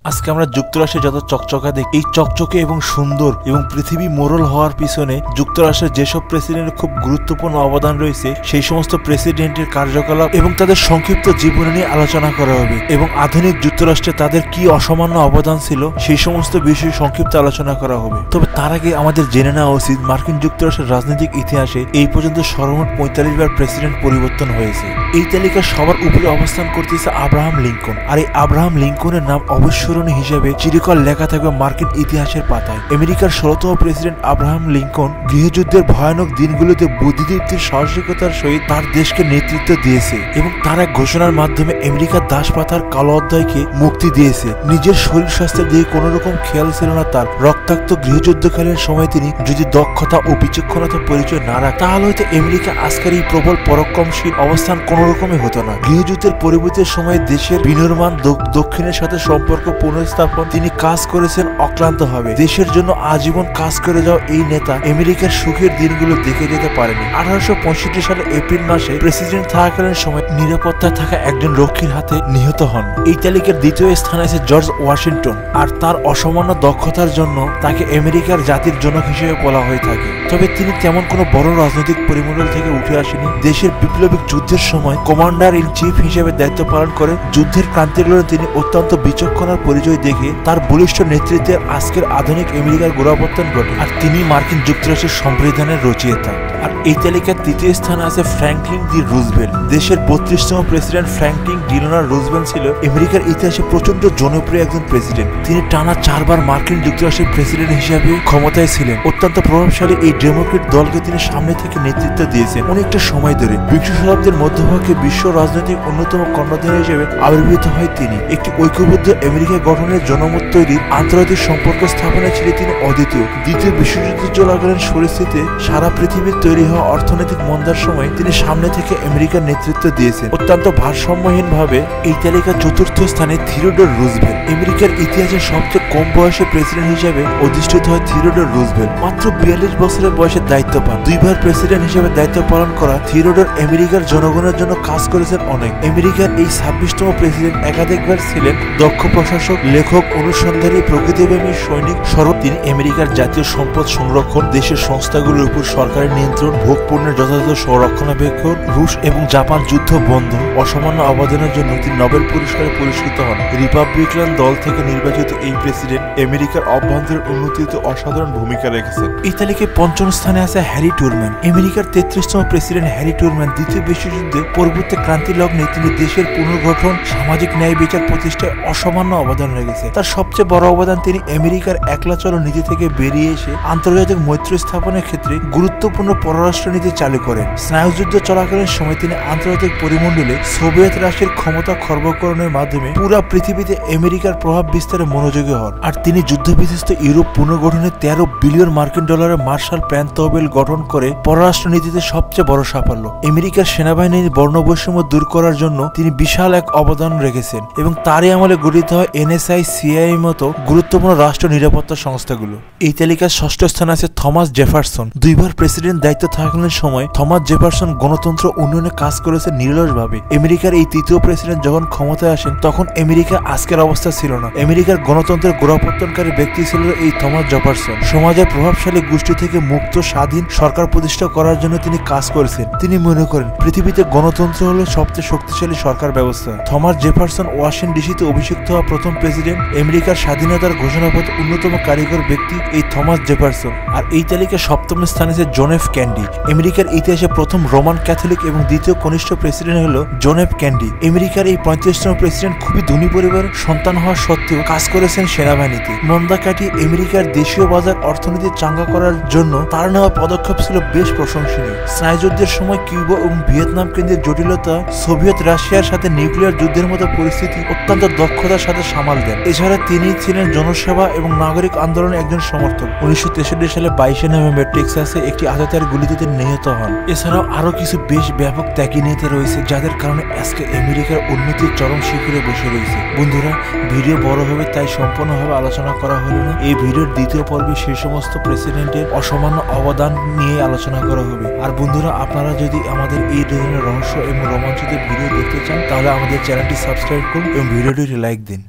আজকে আমরা যুক্তরাষ্ট্রে যত চকচকা দেখি, এই চকচকে এবং সুন্দর এবং পৃথিবী মোড়ল হওয়ার পিছনে যুক্তরাষ্ট্রের যেসব প্রেসিডেন্টের খুব গুরুত্বপূর্ণ অবদান রয়েছে, সেই সমস্ত প্রেসিডেন্টের কার্যকলাপ এবং তাদের সংক্ষিপ্ত জীবনী নিয়ে আলোচনা করা হবে এবং আধুনিক যুক্তরাষ্ট্রে তাদের কি অসামান্য অবদান ছিল সেই সমস্ত বিষয়ে সংক্ষিপ্ত আলোচনা করা হবে। তবে তার আগে আমাদের জেনে নেওয়া উচিত মার্কিন যুক্তরাষ্ট্রের রাজনৈতিক ইতিহাসে এই পর্যন্ত সর্বমোট 45 বার প্রেসিডেন্ট পরিবর্তন হয়েছে। এই তালিকার সবার উপরে অবস্থান করতেছে আব্রাহাম লিঙ্কন। আর এই আব্রাহাম লিঙ্কনের নাম অবিস্মরণীয় হিসেবে চিরকাল লেখা থাকবে মার্কিন ইতিহাসের পাতায়। আমেরিকার 16তম প্রেসিডেন্ট আব্রাহাম লিঙ্কন গৃহযুদ্ধের ভয়ানক দিনগুলোতে বুদ্ধিদীপ্তির সাহসিকতার সহিত তার দেশকে নেতৃত্ব দিয়েছে এবং তার এক ঘোষণার মাধ্যমে আমেরিকার দাসপ্রথার কালো অধ্যায়কে মুক্তি দিয়েছে। নিজের শরীর স্বাস্থ্যের দিকে কোন রকম খেয়াল ছিল না তার। রক্তাক্ত গৃহযুদ্ধকালীন সময় তিনি যদি দক্ষতা ও বিচক্ষণতার পরিচয় না রাখত, তাহলে হয়তো আমেরিকা আজকের এই প্রবল পরাক্রমশীল অবস্থান কোন রকমই হতো না। গৃহযুদ্ধের পরিবর্তির সময় দেশের বিনির্মাণ, দক্ষিণের সাথে সম্পর্ক পুনঃস্থাপন তিনি কাজ করেছেন অক্লান্তভাবে। দেশের জন্য আজীবন কাজ করে যাওয়া এই নেতা আমেরিকার সুখের দিনগুলো দেখে যেতে পারেনি। 1865 সালে এপ্রিল মাসে প্রেসিডেন্ট থাকাকালীন সময় নিরাপত্তায় থাকা একজন রক্ষীর হাতে নিহত হন। এই তালিকার দ্বিতীয় স্থানে আছে জর্জ ওয়াশিংটন। আর তার অসামান্য দক্ষতার জন্য তাকে আমেরিকার জাতির জনক হিসেবে বলা হয়ে থাকে। তবে তিনি তেমন কোনো বড় রাজনৈতিক পরিমণ্ডল থেকে উঠে আসেনি। দেশের বিপ্লবিক যুদ্ধের সময় কমান্ডার ইন চিফ হিসেবে দায়িত্ব পালন করে যুদ্ধের ক্রান্তিগুলো তিনি অত্যন্ত বিচক্ষণার পরিচয় দেখে তার বলিষ্ঠ নেতৃত্বে আজকের আধুনিক আমেরিকার গোড়াপত্তন ঘটে। আর তিনি মার্কিন যুক্তরাষ্ট্রের সংবিধানের রচয়িতা। আর এই তালিকার তৃতীয় স্থানে আছে ফ্র্যাঙ্কলিন ডি রুজভেল্ট। দেশের 32তম প্রেসিডেন্ট ফ্র্যাঙ্কলিন ডিলানো রুজভেল্ট ছিল আমেরিকার ইতিহাসে প্রচন্ড জনপ্রিয় একজন প্রেসিডেন্ট। তিনি টানা 4 বার মার্কিন যুক্তরাষ্ট্রের প্রেসিডেন্ট হিসেবে ক্ষমতায় ছিলেন। অত্যন্ত প্রভাবশালী এই ডেমোক্রেট দলকে তিনি সামনে থেকে নেতৃত্ব দিয়েছেন অনেকটা সময় ধরে। 20 শতাব্দীর মধ্যভাগে বিশ্ব রাজনৈতিক অন্যতম কর্ণধার হিসেবে আবির্ভূত হয় তিনি। একটি ঐক্যবদ্ধ আমেরিকা গঠনের জনমত তৈরির, আন্তর্জাতিক সম্পর্ক স্থাপনে ছিলেন তিনি অদ্বিতীয়। দ্বিতীয় বিশ্বযুদ্ধ চলাকালীন পরিস্থিতিতে সারা পৃথিবীর তৈরি হওয়া অর্থনৈতিক মন্দার সময় তিনি সামনে থেকে আমেরিকার নেতৃত্ব দিয়েছেন অত্যন্ত ভারসাম্যহীন ভাবে। এই তালিকার চতুর্থ স্থানে থিওডোর রুজভেল্ট। আমেরিকার ইতিহাসে সবচেয়ে কম বয়সে প্রেসিডেন্ট হিসেবে অধিষ্ঠিত হয় থিওডোর রুজভেল্ট। মাত্র 42 বছরের বয়সে দায়িত্ব পান। 2 বার প্রেসিডেন্ট হিসেবে দায়িত্ব পালন করা থিওডোর আমেরিকার জনগণের জন্য কাজ করেছেন অনেক। আমেরিকার এই 26তম প্রেসিডেন্ট একাধিকবার ছিলেন দক্ষ প্রশাসক, লেখক, অনুসন্ধানী, প্রকৃতিপ্রেমী, সৈনিক। তিনি আমেরিকার জাতীয় সম্পদ সংরক্ষণ, দেশের সংস্থাগুলোর উপর সরকারের নিয়ন্ত্রণ, ভোগ পণ্যের যথাযথ সংরক্ষণাবেক্ষণ, রুশ এবং জাপান যুদ্ধ বন্ধ, অসামান্য অবদানের জন্য তিনি নোবেল পুরস্কারে পুরস্কৃত হন। রিপাবলিকান দল থেকে নির্বাচিত এই প্রেসিডেন্ট আমেরিকার অভ্যন্তরীণ উন্নতিতে অসাধারণ ভূমিকা রেখেছেন। এই তালিকায় 5ম স্থানে আছে হ্যারি ট্রুম্যান। আমেরিকার 33তম প্রেসিডেন্ট হ্যারি ট্রুম্যান দ্বিতীয় বিশ্বযুদ্ধে পরবর্তী ক্রান্তি লগ্নে তিনি দেশের পুনর্গঠন, সামাজিক ন্যায় বিচার প্রতিষ্ঠায় অসামান্য অবদান রেখেছে। তার সবচেয়ে বড় অবদান তিনি আমেরিকার একলা চলো নীতি থেকে বেরিয়ে এসে আন্তর্জাতিক মৈত্রী স্থাপনের ক্ষেত্রে গুরুত্বপূর্ণ পররাষ্ট্র নীতি চালু করেন। স্নায়ুযুদ্ধ চলাকালীন সময় তিনি আন্তর্জাতিক পরিমণ্ডলে সোভিয়েত রাশিয়ার ক্ষমতা খর্বকরণের মাধ্যমে পুরা পৃথিবীতে আমেরিকার প্রভাব বিস্তারে মনোযোগী হন। আর তিনি যুদ্ধবিধ্বস্ত ইউরোপ পুনর্গঠনে 13 বিলিয়ন মার্কিন ডলারের মার্শাল প্ল্যান তহবিল গঠন করে পররাষ্ট্র নীতিতে সবচেয়ে বড় সাফল্য। আমেরিকার সেনাবাহিনীর বর্ণবৈষম্য দূর করার জন্য তিনি বিশাল এক অবদান রেখেছেন এবং তারই আমলে গঠিত হয় NSA, CIA মতো গুরুত্বপূর্ণ রাষ্ট্র নিরাপত্তা সংস্থাগুলো। এই তালিকার 6ষ্ঠ স্থানে আছে থমাস জেফারসন। 2 বার প্রেসিডেন্ট দায়িত্ব থাকাকালীন সময় থমাস জেফারসন গণতন্ত্র উন্নয়নে কাজ করেছেন নিরলসভাবে। আমেরিকার এই তৃতীয় প্রেসিডেন্ট যখন ক্ষমতায় আসেন তখন আমেরিকা আজকের অবস্থা ছিল না। আমেরিকার গণতন্ত্রের গোড়াপত্তনকারী ব্যক্তি ছিল এই থমাস জেফারসন। সমাজের প্রভাবশালী গোষ্ঠী থেকে মুক্ত স্বাধীন সরকার প্রতিষ্ঠা করার জন্য তিনি কাজ করেছেন। তিনি মনে করেন পৃথিবীতে গণতন্ত্র হলো সবচেয়ে শক্তিশালী সরকার ব্যবস্থা। থমাস জেফারসন ওয়াশিংটন ডিসিতে অভিষিক্ত হওয়া প্রথম প্রেসিডেন্ট। আমেরিকার স্বাধীনতার ঘোষণাপত্র অন্যতম কারিগর ব্যক্তি এই থমাস জেফারসন। আর এই তালিকায় 7ম স্থানে আছে জন এফ কেনেডি। আমেরিকার ইতিহাসে প্রথম রোমান ক্যাথলিক এবং দ্বিতীয় কনিষ্ঠ প্রেসিডেন্ট হলো জন এফ কেনেডি। আমেরিকার এই 35তম প্রেসিডেন্ট খুবই ধনী পরিবারের সন্তান হওয়া সত্ত্বেও কাজ করেছেন সেনাবাহিনীতে। মন্দা কাটিয়ে আমেরিকার দেশীয় বাজার অর্থনীতি চাঙ্গা করার জন্য তার নেওয়া পদক্ষেপ ছিল বেশ প্রশংসনীয়। স্নায়ুযুদ্ধের সময় কিউবা এবং ভিয়েতনাম কেন্দ্রের জটিলতা, সোভিয়েত রাশিয়ার সাথে নিউক্লিয়ার যুদ্ধের মতো পরিস্থিতি অত্যন্ত দক্ষতার সাথে সামাল দেন। এছাড়া তিনি ছিলেন জনসেবা এবং নাগরিক আন্দোলনের একজন সমর্থক। 1963 সালে 22 নভেম্বর টেক্সাসে একটি আততায়ীর গুলিতে তিনি নিহত হন। এছাড়াও আরো কিছু বেশ ব্যাপক ত্যাগী নেতা রয়েছে যাদের কারণে আজকে আমেরিকার উন্নতির চরম শিখরে বসে রয়েছে। বন্ধুরা, ভিডিও বড় হবে তাই সম্পূর্ণভাবে আলোচনা করা হলো না। এই ভিডিওর দ্বিতীয় পর্বে সেই সমস্ত প্রেসিডেন্টের অসামান্য অবদান নিয়ে আলোচনা করা হবে। আর বন্ধুরা, আপনারা যদি আমাদের এই ধরনের রহস্য এবং রোমাঞ্চিত ভিডিও দেখতে চান তাহলে আমাদের চ্যানেলটি সাবস্ক্রাইব করুন এবং ভিডিওটি লাইক দিন।